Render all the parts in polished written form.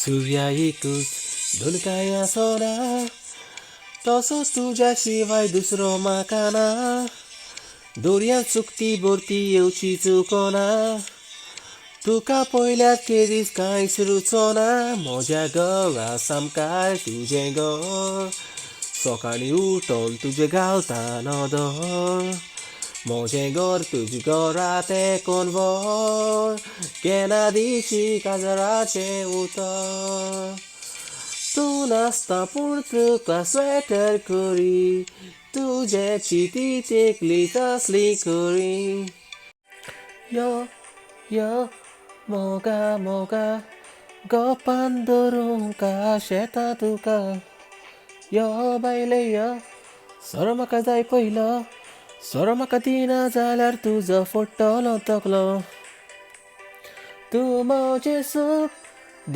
सूर्या एकूच ढोलकाया सोना तसो तुझ्याशिवाय दुसरो म्हाका ना दोर्यान चुकती बोरती येवची चुकोना तुका पळयल्यार खेरीज कांयच रुचोना म्हज्या घरा सामकार तुजें घर सकाळीं उठोन तुजें घालता नदर म्हजें घर तुजें घरा तें कोण व्हर केन्ना दिशी काजराचें उतर तूं नासता पूण तुका स्वेटर करी तुजे चिती तेकली तसली करी यो यो मोगा मोगा गोपान धरूंका शेतां तुका यो बायले यो सोरो म्हाका जाय पयलो सोरो म्हाका दिना जाल्यार तुजो फोडटलो तकलो तूं म्हजें सूख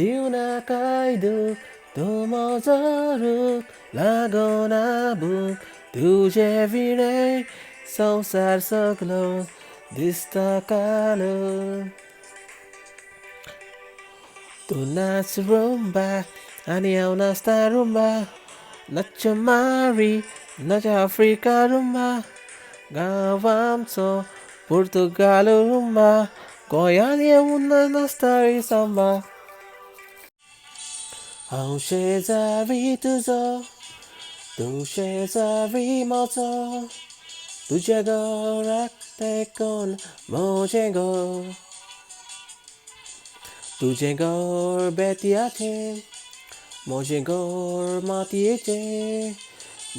दिवना काय दूख तूं म्हजो रूख लागोना भूक तुजे विणे संवसार सगलो दिसता कालो तूं नाच रुंबा आनी हांव नाचता रुंबा नाच मारी नाच आफ्रिका रुंबा गांव आमचो पुर्तुगाल रुंबा गोंयांत येवून नाचता सांबा हांव शेजारी तुजो तूं शेजारी म्हजो तुज्या घराक तेंकोन म्हजें घर तुजें घर बेतयाचें म्हजें घर मातयेचें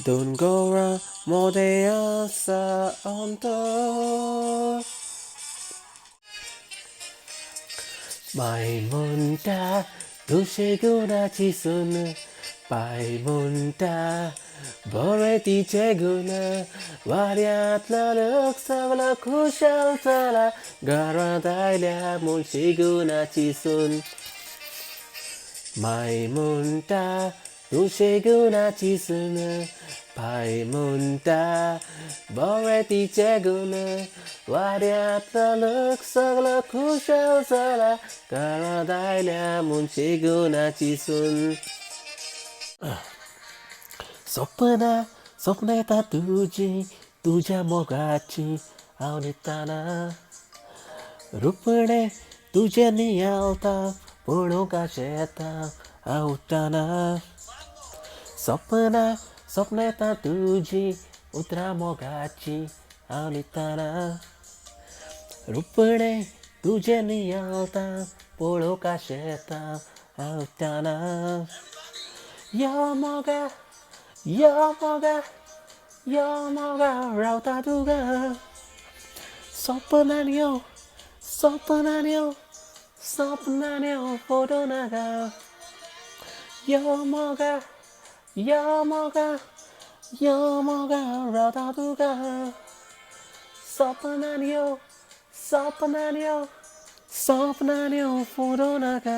दोन घरां मदें आसा अंतर बाय म्हणटा तूं शेगुणाची सून बाय म्हणटा बरें तिचें गुण वाड्यांतलो लोक सगलो खुशाल जाला घरांत आयल्या म्हूण शेगुणाची सून माय म्हणटा तूं शेगुणाची सून बाय म्हणटा बरें तिचें गुण वाड्यांतलो लोक सगलो खुशाल जाला घरांत आयल्या म्हूण शेगुणाची सून सपनां येता तुजी तुज्या मोगाची हांव न्हिदताना रुपणें तुजें नियाळता पळोवंक शेता हांव उठ्ठाना सपनां येता तुजी उतरां मोगाची हांव न्हिदताना रुपणें तुजें नियाळता पळोवंक शेता हांव उठ्ठाना यो मोगा रावता तुका सपनान यो फोटो नाका यो मोगा रावता तुका सपनान यो फोटो नाका